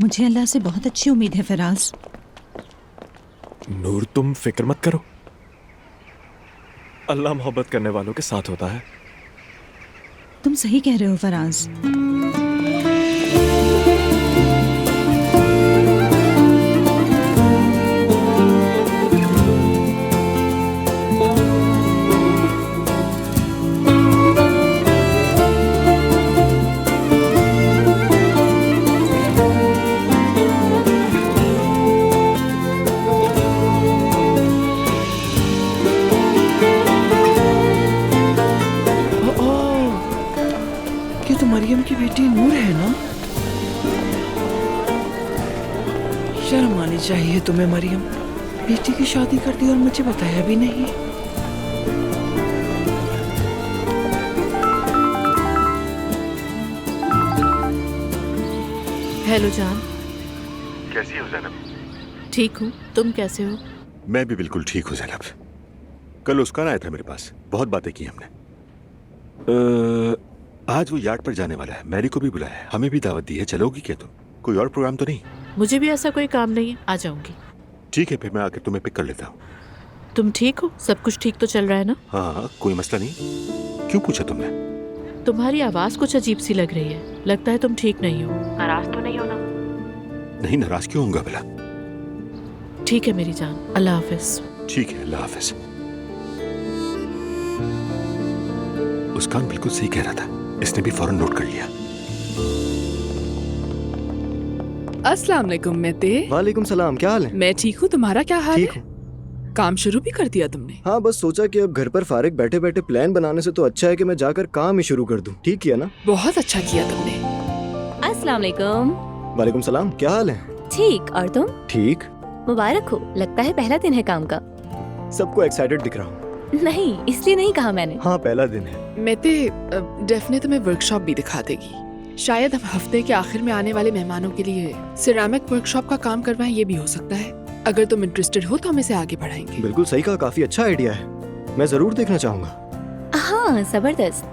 मुझे अल्लाह से बहुत अच्छी उम्मीद है फराज। नूर, तुम फिक्र मत करो, अल्लाह मोहब्बत करने वालों के साथ होता है। तुम सही कह रहे हो फराज। मरियम की बेटी नूर है ना? शर्म आनी चाहिए तुम्हें मरियम, बेटी की शादी कर दी और मुझे बताया भी नहीं। हेलो जान, कैसी हो ज़ैनब? ठीक हूँ, तुम कैसे हो? मैं भी बिल्कुल ठीक हूँ ज़ैनब। कल उसका आया था मेरे पास, बहुत बातें की हमने। आज वो यार्ड पर जाने वाला है, मैरी को भी बुलाया है, हमें भी दावत दी है। चलोगी क्या तुम? कोई और प्रोग्राम तो नहीं? मुझे भी ऐसा कोई काम नहीं है, आ जाऊंगी। ठीक है, फिर मैं आकर तुम्हें पिक कर लेता हूँ। तुम ठीक हो? सब कुछ ठीक तो चल रहा है ना? हाँ, कोई मसला नहीं। क्यों पूछा तुमने? तुम्हारी आवाज कुछ अजीब सी लग रही है, लगता है तुम ठीक नहीं हो। नाराज तो नहीं हो ना? नहीं, नाराज क्यों होऊंगा भला? ठीक है मेरी जान, अल्लाह हाफिज। ठीक है, अल्लाह हाफिज। मुस्कान बिल्कुल सही कह रहा था, इसने भी फौरन नोट कर लिया। अस्सलाम वालेकुम मेते। वालेकुम सलाम, क्या हाल है? मैं ठीक हूँ, तुम्हारा क्या हाल ठीक है? हूँ। काम शुरू भी कर दिया तुमने? हाँ, बस सोचा कि अब घर पर फारिग बैठे बैठे प्लान बनाने से तो अच्छा है कि मैं जाकर काम ही शुरू कर दूं। ठीक किया ना? बहुत अच्छा किया तुमने। अस्सलाम वालेकुम। वालेकुम सलाम, क्या हाल है? ठीक, और तुम? ठीक। मुबारक हो, लगता है पहला दिन है काम का। सबको एक्साइटेड दिख रहा हूँ। नहीं, इसलिए नहीं कहा मैंने। हाँ, पहला दिन है। मेते, डेफने तुम्हें वर्कशॉप भी दिखा देगी। शायद हम हफ्ते के आखिर में आने वाले मेहमानों के लिए सिरामिक वर्कशॉप का काम करवाएं, ये भी हो सकता है। अगर तुम इंटरेस्टेड हो तो हम इसे आगे बढ़ाएंगे। बिल्कुल सही कहा, काफी अच्छा आइडिया है, मैं जरूर देखना चाहूंगा। हाँ, जबरदस्त।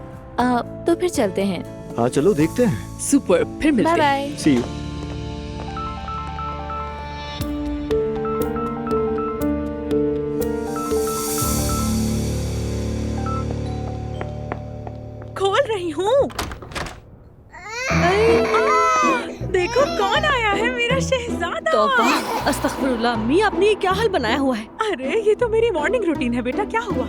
तो फिर चलते हैं। हाँ चलो देखते हैं। सुपर, फिर मिलते हैं। Bye bye. See you. खोल रही हूँ। देखो कौन आया है, मेरा शहजादा। तौबा, अस्तगफिरुल्लाह, अम्मी आपने ये क्या हाल बनाया हुआ है? अरे ये तो मेरी मॉर्निंग रूटीन है बेटा, क्या हुआ?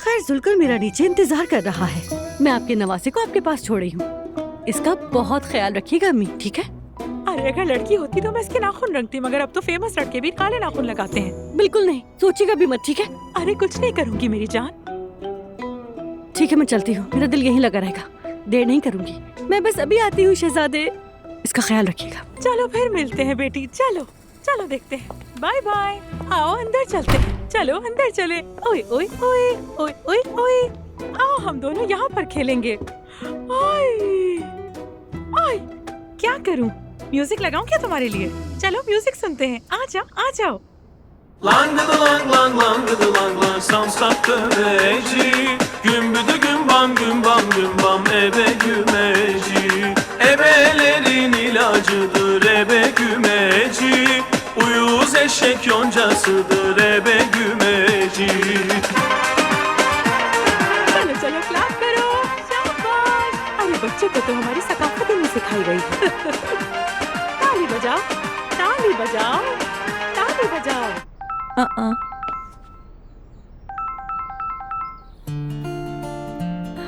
खैर, जुलकर मेरा नीचे इंतजार कर रहा है। मैं आपके नवासे को आपके पास छोड़ी हूँ। इसका बहुत ख्याल रखिएगा अम्मी, ठीक है? अरे अगर लड़की होती तो मैं इसके नाखून रखती, मगर अब तो फेमस लड़के भी काले नाखून लगाते हैं। बिल्कुल नहीं, सोचिएगा भी मत, ठीक है? अरे कुछ नहीं करूँगी मेरी जान। ठीक है, मैं चलती हूँ, मेरा दिल यहीं लगा रहेगा, देर नहीं करूँगी। मैं बस अभी आती हूँ शहजादे, इसका ख्याल रखिएगा। चलो फिर मिलते हैं बेटी, चलो चलो देखते हैं। Bye bye. आओ अंदर चलते हैं, चलो अंदर चले। ओए ओए ओए ओए ओए ओए, आओ हम दोनों यहाँ पर खेलेंगे। ओए ओए, क्या करूँ? म्यूजिक लगाऊं क्या तुम्हारे लिए? चलो म्यूजिक सुनते हैं, आ जाओ आ जाओ। Lang lang lang lang lang samsak döveci Gümbüdü gümbam gümbam gümbam ebe gümeci Ebelerin ilacıdır ebe gümeci Uyuz eşek yoncasıdır ebe gümeci चलो चलो क्लैप करो, शाबाश। अरे बच्चे को तो हमारी सकाफत में सिखाई गई है। ताली बजाओ, ताली बजाओ, ताली बजाओ।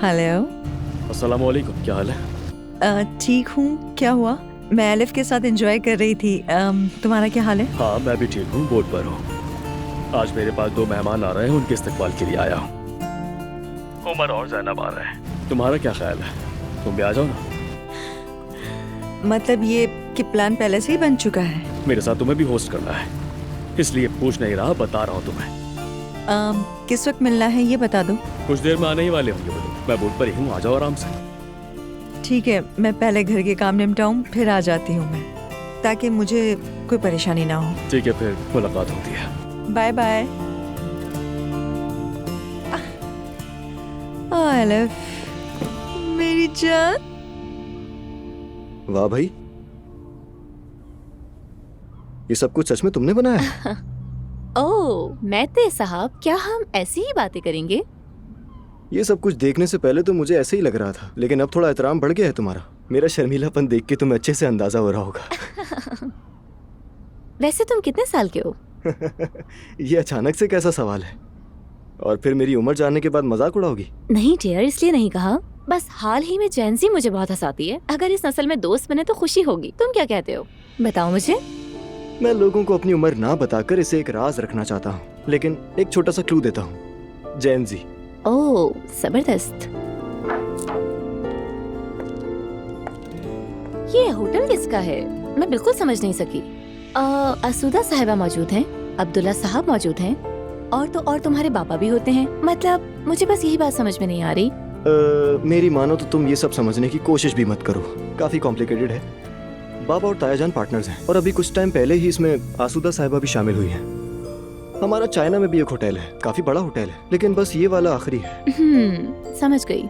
हेलो। अस्सलाम वालेकुम, क्या हाल है? ठीक हूँ, क्या हुआ? मैं अलिफ के साथ एंजॉय कर रही थी। तुम्हारा क्या हाल है? हाँ मैं भी ठीक हूँ, बोर्ड पर हूँ। आज मेरे पास 2 मेहमान आ रहे हैं, उनके इस्तकबाल के लिए आया हूँ। उमर और ज़ैनब आ रहे हैं। तुम्हारा क्या ख्याल है, तुम भी आ जाओ ना? मतलब ये कि प्लान पहले से ही बन चुका है? मेरे साथ तुम्हें भी होस्ट करना है, इसलिए पूछ नहीं रहा, बता रहा हूँ तुम्हें। किस वक्त मिलना है ये बता दो। कुछ देर में आने ही वाले होंगे वो लोग, मैं बोर्ड पर ही हूँ, आ जाओ आराम से। ठीक है, मैं पहले घर के काम निपटाऊं, फिर आ जाती हूँ मैं, ताकि मुझे कोई परेशानी ना हो। ठीक है, फिर मुलाकात होती है। Bye bye. अलिफ मेरी जान। वाह भाई, ये सब कुछ सच में तुमने बनाया? ओह मैते साहब, क्या हम ऐसी ही बातें करेंगे? ये सब कुछ देखने से पहले तो मुझे ऐसे ही लग रहा था, लेकिन अब थोड़ा एहतराम बढ़ गया है तुम्हारा। मेरा शर्मीलापन देख के तुम्हें अच्छे से अंदाजा हो रहा होगा। वैसे तुम कितने साल के हो? ये अचानक से कैसा सवाल है? और फिर मेरी उम्र जानने के बाद मजाक उड़ाओगी? नहीं डियर, इसलिए नहीं कहा। बस हाल ही में जैनजी मुझे बहुत हंसाती है। अगर इस नस्ल में दोस्त बने तो खुशी होगी। तुम क्या कहते हो? बताओ मुझे। मैं लोगों को अपनी उम्र ना बताकर इसे एक राज रखना चाहता हूँ, लेकिन एक छोटा सा क्लू देता हूँ। जैनजी। ओह जबरदस्त। ये होटल किसका है? मैं बिल्कुल समझ नहीं सकी। असूदा साहिबा मौजूद हैं, अब्दुल्ला साहब मौजूद हैं, और तो और तुम्हारे पापा भी होते हैं। मतलब मुझे बस यही बात समझ में नहीं आ रही। मेरी मानो तो तुम ये सब समझने की कोशिश भी मत करो, काफी कॉम्प्लिकेटेड है। बाबा और तायाजान पार्टनर्स हैं, और अभी कुछ टाइम पहले ही इसमें आसूदा साहिबा भी शामिल हुई हैं। हमारा चाइना में भी एक होटल है, काफी बड़ा होटल है, लेकिन बस ये वाला आखिरी है। समझ गई।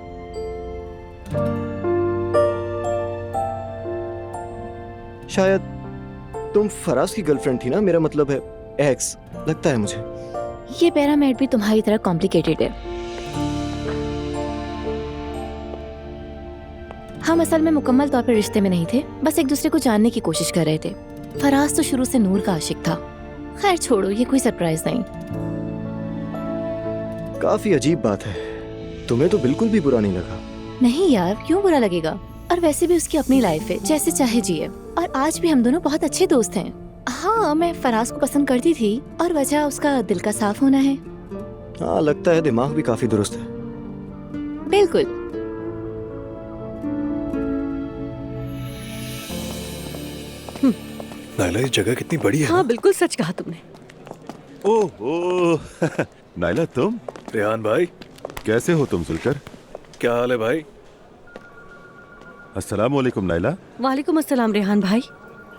शायद तुम फराज की गर्लफ्रेंड थी ना? मेरा मतलब है एक्स, लगता है मुझे। ये पैरामेड भी तुम्हारी तरह कॉम्प्लिकेटेड है। हम असल में मुकम्मल तौर पर रिश्ते में नहीं थे, बस एक दूसरे को जानने की कोशिश कर रहे थे। फराज तो शुरू से नूर का आशिक था। खैर छोड़ो, ये कोई सरप्राइज नहीं। काफी अजीब बात है, तुम्हें तो बिल्कुल भी बुरा नहीं लगा? नहीं यार, क्यों बुरा लगेगा? और वैसे भी उसकी अपनी लाइफ है, जैसे चाहे जिए। और आज भी हम दोनों बहुत अच्छे दोस्त हैं। हाँ, मैं फराज को पसंद करती थी, और वजह उसका दिल का साफ होना है। हाँ, लगता है दिमाग भी काफी दुरुस्त है। बिल्कुल। नाइला, ये जगह कितनी बड़ी है। हाँ बिल्कुल सच कहा तुमने। ओह नाइला, तुम? रेहान भाई, कैसे हो तुम जुलकर? क्या हाल है भाई? अस्सलाम वालेकुम नाइला। वालेकुम अस्सलाम रेहान भाई।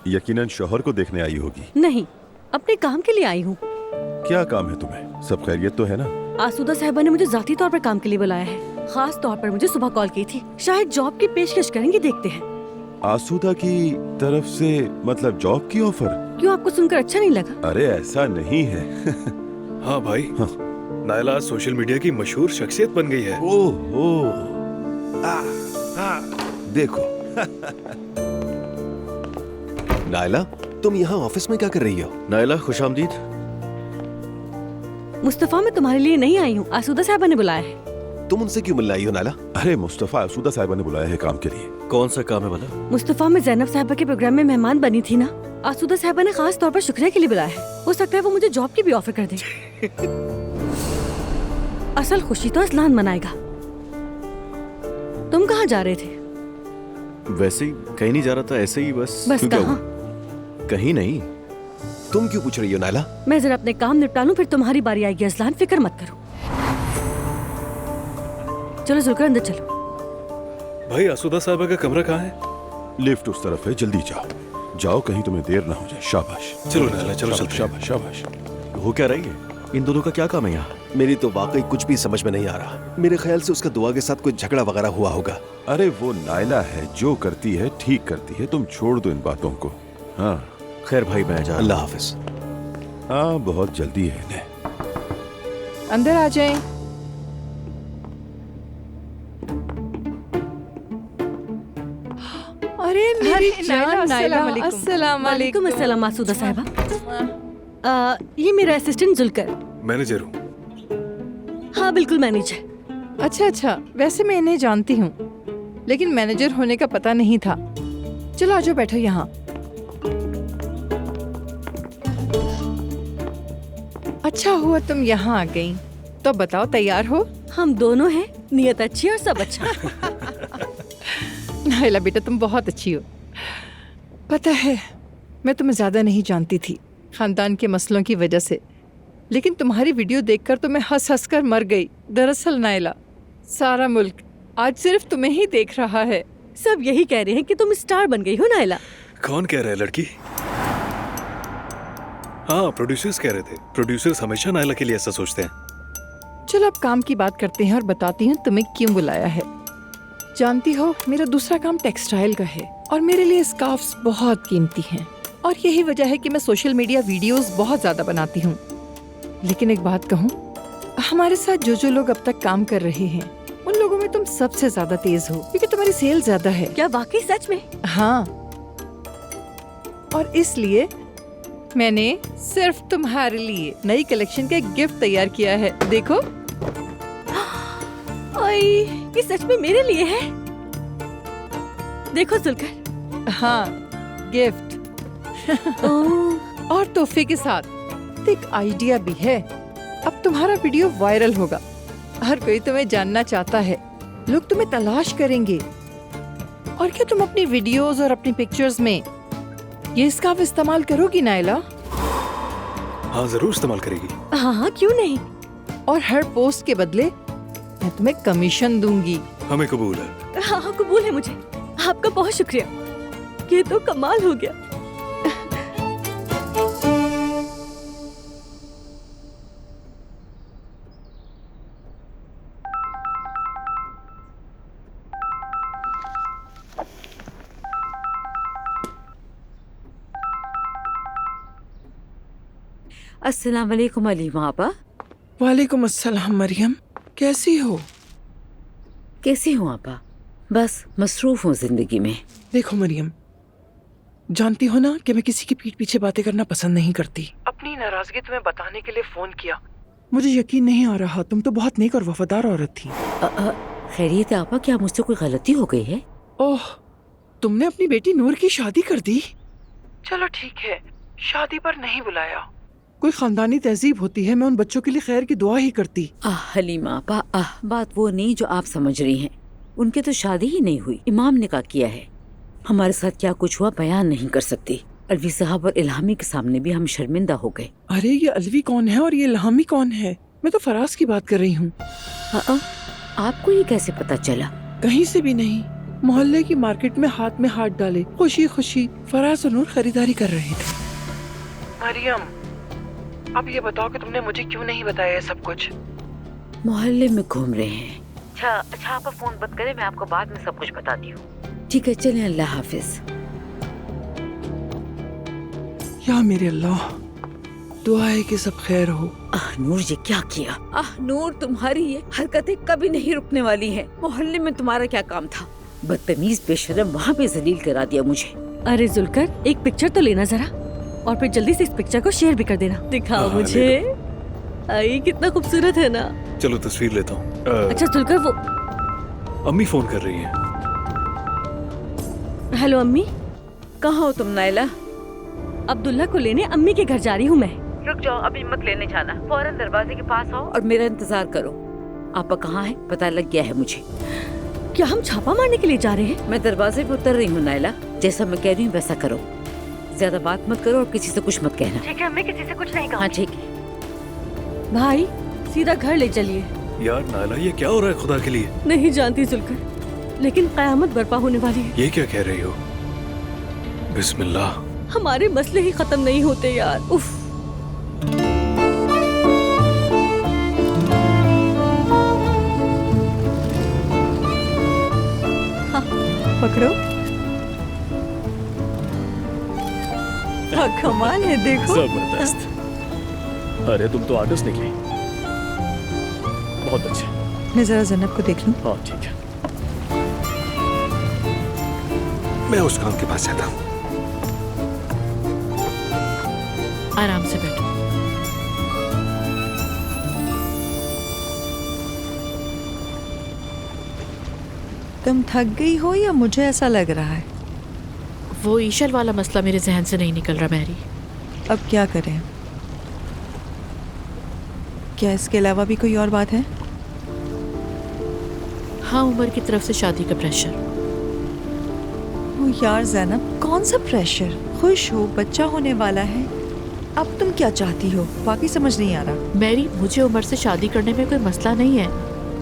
यकीनन शौहर को देखने आई होगी। नहीं, अपने काम के लिए आई हूँ। क्या काम है तुम्हें? सब खैरियत तो है ना? आसूदा साहिबा ने मुझे जाती तौर पर काम के लिए बुलाया है। खास तौर पर मुझे सुबह कॉल की थी। शायद जॉब की पेशकश करेंगे, देखते हैं। आसूदा की तरफ से? मतलब जॉब की ऑफर? क्यों, आपको सुनकर अच्छा नहीं लगा? अरे ऐसा नहीं है। हाँ भाई, हाँ। नाइला सोशल मीडिया की मशहूर शख्सियत बन गई है। ओह देखो। नाइला, तुम यहाँ ऑफिस में क्या कर रही हो? नाइला, खुशामदीद। मुस्तफा, मैं तुम्हारे लिए नहीं आई हूँ, आसूदा साहिबा ने बुलाया है। तुम उनसे क्यों मिलने आई हो नाइला? अरे मुस्तफा, आसूदा साहिबा ने बुलाया है काम के लिए। कौन सा काम है भला? मुस्तफा, मैं जैनब साहिबा के प्रोग्राम में मेहमान बनी थी ना। आसूदा साहिबा ने खास तौर पर शुक्रिया के लिए बुलाया है। हो सकता है वो मुझे जॉब की भी ऑफर कर दे। असल खुशी तो असलान मनाएगा। तुम कहाँ जा रहे थे? वैसे ही कहीं नहीं जा रहा था, ऐसे ही बस। बस कहाँ? कहीं नहीं। तुम क्यों पूछ रही हो नाइला? मैं जरा अपने काम निपटा लूं, फिर तुम्हारी बारी आएगी असलान, फिक्र मत करो। चलो जुलकर अंदर चलो। भाई, आसूदा साहिबा का कमरा कहाँ है? लिफ्ट उस तरफ है, जल्दी जाओ। जाओ, कहीं तुम्हें देर ना हो जाए। शाबाश। चलो नाइला, चलो चलते हैं। शाबाश शाबाश। हो क्या रही है? इन दोनों का क्या काम है यहाँ? मेरी तो वाकई कुछ भी समझ में नहीं आ रहा। मेरे ख्याल से उसका दुआ के साथ कोई झगड़ा वगैरह हुआ होगा। अरे वो नाइला है, जो करती है ठीक करती है, तुम छोड़ दो इन बातों को। हाँ खैर भाई, मैं जा। अल्लाह हाफिज। हाँ, बहुत जल्दी है इन्हें। अंदर आ जाएं। अरे मेरी जान नाइला, अस्सलाम वालेकुम अस्सलाम आसूदा साहिबा। ये मेरा असिस्टेंट जुलकर। मैनेजर हूँ। हाँ बिल्कुल मैनेजर। अच्छा अच्छा, वैसे मैं इन्हें जानती हूँ, लेकिन मैनेजर होने का पता नहीं था। चलो आजो, बैठो यहाँ। अच्छा हुआ तुम यहाँ आ गई। तो बताओ, तैयार हो? हम दोनों हैं, नियत अच्छी और सब अच्छा। नाइला बेटा, तुम बहुत अच्छी हो। पता है, मैं तुम्हें ज्यादा नहीं जानती थी खानदान के मसलों की वजह से, लेकिन तुम्हारी वीडियो देखकर तो मैं हंस हंस कर मर गई। दरअसल नाइला, सारा मुल्क आज सिर्फ तुम्हें ही देख रहा है। सब यही कह रहे हैं कि तुम स्टार बन गई हो नाइला। कौन कह रहा है लड़की? हाँ, प्रोड्यूसर्स कह रहे थे। प्रोड्यूसर्स हमेशा नाइला के लिए ऐसा सोचते हैं। चलो अब काम की बात करते हैं और बताती हूँ तुम्हें क्यों बुलाया है। जानती हो, मेरा दूसरा काम टेक्सटाइल का है और मेरे लिए स्कार्फ्स बहुत कीमती हैं। और यही वजह है कि मैं सोशल मीडिया वीडियोस बहुत ज्यादा बनाती हूँ। लेकिन एक बात कहूँ, हमारे साथ जो लोग अब तक काम कर रहे हैं उन लोगों में तुम सबसे ज्यादा तेज हो, क्योंकि तुम्हारी सेल ज्यादा है। क्या वाकई सच में? हाँ, और इसलिए मैंने सिर्फ तुम्हारे लिए नई कलेक्शन का एक गिफ्ट तैयार किया है। देखो। ओए, ये सच में मेरे लिए है? देखो जुल्कर। हाँ, गिफ्ट। और तोहफे के साथ एक आइडिया भी है। अब तुम्हारा वीडियो वायरल होगा, हर कोई तुम्हें जानना चाहता है, लोग तुम्हें तलाश करेंगे। और क्या तुम अपनी वीडियोस और अपनी पिक्चर्स में ये इसका इस्तेमाल करोगी नायला? हाँ, जरूर इस्तेमाल करेगी। हाँ, क्यों नहीं। और हर पोस्ट के बदले मैं तुम्हें कमीशन दूंगी। हमें कबूल है। हाँ, कबूल है मुझे। आपका बहुत शुक्रिया, ये तो कमाल हो गया। अस्सलाम वालेकुम अलीमा आपा। वालेकुम अस्सलाम मरियम, कैसी हो? कैसी हूँ आपा? बस मसरूफ हूँ जिंदगी में। देखो मरियम, जानती हो ना कि मैं किसी की पीठ पीछे बातें करना पसंद नहीं करती। अपनी नाराजगी तुम्हें बताने के लिए फोन किया। मुझे यकीन नहीं आ रहा, तुम तो बहुत नेक और वफादार औरत थी। खैरियत है आपा? क्या मुझसे कोई गलती हो गई है? ओह, तुमने अपनी बेटी नूर की शादी कर दी? चलो ठीक है, शादी पर नहीं बुलाया। कोई खानदानी तहजीब होती है, मैं उन बच्चों के लिए खैर की दुआ ही करती। हलीमा आपा, बात वो नहीं जो आप समझ रही हैं। उनके तो शादी ही नहीं हुई, इमाम ने निकाह किया है। हमारे साथ क्या कुछ हुआ बयान नहीं कर सकती। अलवी साहब और इल्हामी के सामने भी हम शर्मिंदा हो गए। अरे ये अलवी कौन है और ये इल्हामी कौन है? मैं तो फराज की बात कर रही हूँ। आपको ये कैसे पता चला? कहीं से भी नहीं, मोहल्ले की मार्केट में हाथ डाले खुशी खुशी फराज और नूर खरीदारी कर रहे थे। मरियम, अब ये बताओ कि तुमने मुझे क्यों नहीं बताया सब कुछ? मोहल्ले में घूम रहे हैं। अच्छा आप फोन बंद करें, मैं आपको बाद में सब कुछ बताती हूँ। ठीक है, चलें, अल्लाह हाफिज। या मेरे अल्लाह, दुआ है कि सब खैर हो। नूर, ये क्या किया? नूर, तुम्हारी ये हरकतें कभी नहीं रुकने वाली हैं। मोहल्ले में तुम्हारा क्या काम था? बदतमीज बेशरम, वहाँ पे जलील करा दिया मुझे। अरे जुल्कर, एक पिक्चर तो लेना जरा, और फिर जल्दी से इस पिक्चर को शेयर भी कर देना। दिखाओ मुझे। आई कितना खूबसूरत है ना। चलो तस्वीर लेता हूँ। अच्छा जुल्कर, वो अम्मी फोन कर रही हैं। हेलो अम्मी। कहाँ हो तुम नायला? अब्दुल्ला को लेने अम्मी के घर जा रही हूँ मैं। रुक जाओ, अभी मत लेने जाना, फौरन दरवाजे के पास आओ और मेरा इंतजार करो। आपा कहाँ है? पता लग गया है मुझे। क्या हम छापा मारने के लिए जा रहे हैं? मैं दरवाजे पे उतर रही हूँ नायला, जैसा मैं कह रही हूँ वैसा करो। ज्यादा बात मत करो और किसी से कुछ मत कहना। ठीक है, मैं किसी से कुछ नहीं कहूँगी। हाँ ठीक है। भाई सीधा घर ले चलिए। यार नायला, ये क्या हो रहा है खुदा के लिए? नहीं जानती जुल्कर, लेकिन कयामत बर्पा होने वाली है। ये क्या कह रही हो? बिस्मिल्लाह। हमारे मसले ही खत्म नहीं होते यार। उफ। हाँ, पकड़ो। कमाल है, देखो। जबरदस्त। अरे तुम तो आर्टिस्ट निकली, बहुत अच्छे। मैं जरा जन्नत को देख लूं। हाँ ठीक है। मैं उस काम के पास जाता हूँ। आराम से बैठो। तुम थक गई हो या मुझे ऐसा लग रहा है? वो ईशल वाला मसला मेरे जहन से नहीं निकल रहा मैरी। अब क्या करें? क्या इसके अलावा भी कोई और बात है? हाँ, उमर की तरफ से शादी का प्रेशर। ओ यार ज़ैनब, कौन सा प्रेशर? खुश हो, बच्चा होने वाला है। अब तुम क्या चाहती हो? वाकई समझ नहीं आ रहा। मैरी, मुझे उमर से शादी करने में कोई मसला नहीं है।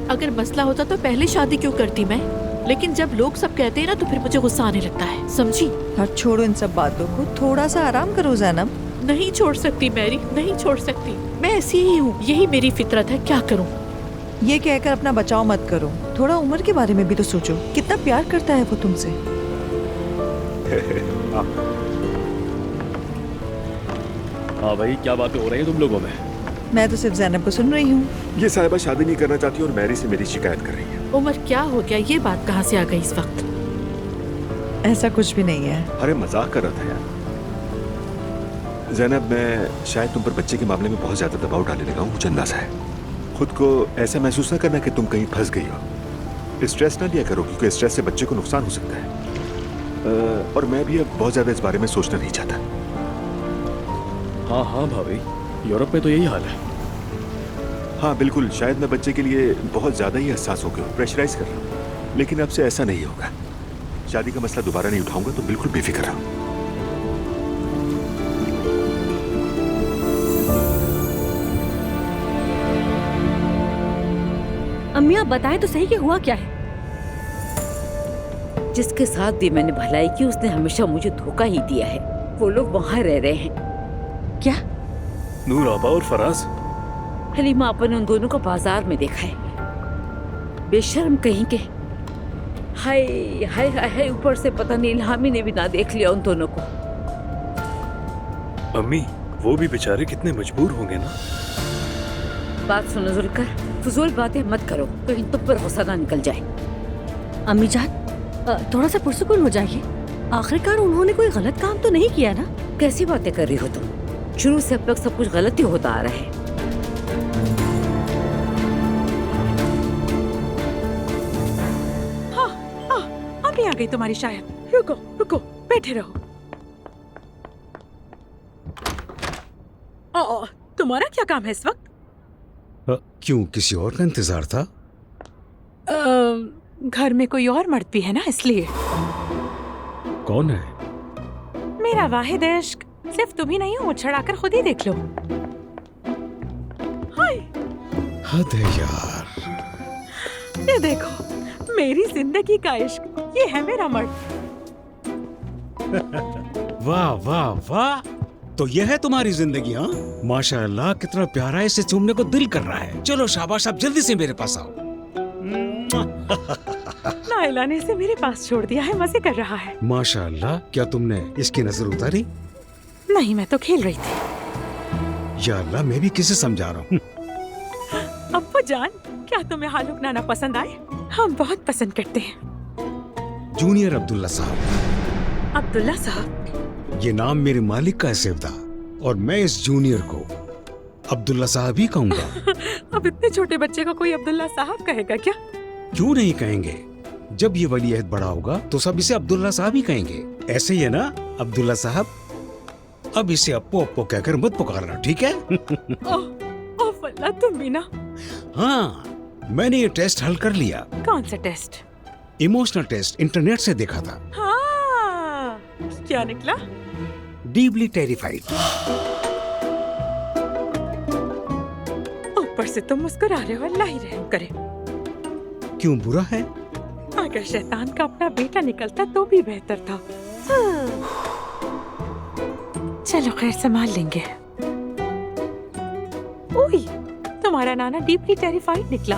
अगर मसला होता तो पहले शादी क्यों करती मैं? लेकिन जब लोग सब कहते हैं ना, तो फिर मुझे गुस्सा आने लगता है, समझी? यार छोड़ो इन सब बातों को, थोड़ा सा आराम करो ज़ैनब। नहीं छोड़ सकती मैरी, नहीं छोड़ सकती। मैं ऐसी ही हूँ, यही मेरी फितरत है, क्या करूँ? ये कहकर अपना बचाव मत करो, थोड़ा उमर के बारे में भी तो सोचो। कितना प्यार करता है वो तुमसे। हाँ भाई, क्या बातें हो रही हैं तुम लोगों में? मैं तो सिर्फ जैनब को सुन रही हूँ। ये साहिबा शादी नहीं करना चाहती और मैरी से मेरी शिकायत कर रही है। उमर क्या हो गया? ये बात कहाँ से आ गई इस वक्त? ऐसा कुछ भी नहीं है। अरे मजाक कर रहा था यार। जैनब, मैं शायद तुम पर बच्चे के मामले में बहुत ज्यादा दबाव डालने लगा हूँ, मुझे अंदाजा है। खुद को ऐसा महसूस न करना कि तुम कहीं फंस गई हो। स्ट्रेस ना लिया करो, क्योंकि स्ट्रेस से बच्चे को नुकसान हो सकता है। और मैं भी अब बहुत ज्यादा इस बारे में सोचना नहीं चाहता। हाँ हाँ भाभी, यूरोप में तो यही हाल है। हाँ बिल्कुल, शायद मैं बच्चे के लिए बहुत ज्यादा ही हसास हो गया हूँ, प्रेशराइज कर रहा हूँ। लेकिन अब से ऐसा नहीं होगा। शादी का मसला दोबारा नहीं उठाऊंगा, तो बिल्कुल बेफिक्र रहो। अम्मी आप बताएं तो सही कि हुआ क्या है? जिसके साथ भी मैंने भलाई की उसने हमेशा मुझे धोखा ही दिया है। वो लोग वहाँ रह रहे हैं। क्या? नूर आबा और फराज? हलीमा अपन उन दोनों को बाजार में देखा है। बेशर्म कहीं के। हाय हाय हाय हाय, ऊपर से पता नहीं इल्हामी ने भी ना देख लिया उन दोनों को। अम्मी, वो भी बेचारे कितने मजबूर होंगे ना। बात सुनो जुल्कर, फजूल बातें मत करो, कहीं तुम पर गुस्सा ना निकल जाए। अम्मी जान थोड़ा सा पुरसुकून हो जाइए। आखिरकार उन्होंने कोई गलत काम तो नहीं किया ना? कैसी बातें कर रही हो तुम? शुरू से अब तक सब कुछ गलत ही होता आ रहा है। अभी आ गई तुम्हारी शायद। रुको रुको, बैठे रहो। तुम्हारा क्या काम है इस वक्त? क्यों, किसी और का इंतजार था? घर में कोई और मर्द भी है ना, इसलिए। कौन है? मेरा वाहिद इश्क। सिर्फ तुम ही नहीं हो, मुझे कर खुद ही देख लो। हाय, हद है यार। ये देखो, मेरी जिंदगी का इश्क, ये है मेरा मर्द। वाह वाह वाह, तो यह है तुम्हारी जिंदगी? हाँ माशाअल्लाह, कितना प्यारा है, इसे चूमने को दिल कर रहा है। चलो शाबाश, आप जल्दी से मेरे पास आओ। नाइला ने इसे मेरे पास छोड़ दिया है, मजे कर रहा है। माशाअल्लाह, क्या तुमने इसकी नजर उतारी? नहीं, मैं तो खेल रही थी। या अल्लाह, मैं भी किसे समझा रहा हूँ। अब्बू जान, क्या तुम्हें हालुक नाना पसंद आए? हम बहुत पसंद करते हैं। जूनियर अब्दुल्ला साहब। अब्दुल्ला साहब? ये नाम मेरे मालिक का है सेवदा, और मैं इस जूनियर को अब्दुल्ला साहब ही कहूँगा। अब इतने छोटे बच्चे को कोई अब्दुल्ला साहब कहेगा क्या? क्यों नहीं कहेंगे? जब ये वलीअहद बड़ा होगा तो सब इसे अब्दुल्ला साहब ही कहेंगे। ऐसे ही है ना अब्दुल्ला साहब? अब इसे अप्पो अप्पो कहकर मत पुकारना, ठीक है? ओह वल्लाह, तुम भी ना। हाँ, मैंने ये टेस्ट हल कर लिया। कौन सा टेस्ट? इमोशनल टेस्ट, इंटरनेट से देखा था। हाँ, क्या निकला? Deeply terrified. ऊपर से तुम मुस्कुरा रहे हो, अल्लाह ही रहम करे। क्यों, बुरा है? अगर शैतान का अपना बेटा निकलता तो भी बेहतर था। चलो खैर, संभाल लेंगे। ओए, तुम्हारा नाना डीपली टेरिफाइड निकला।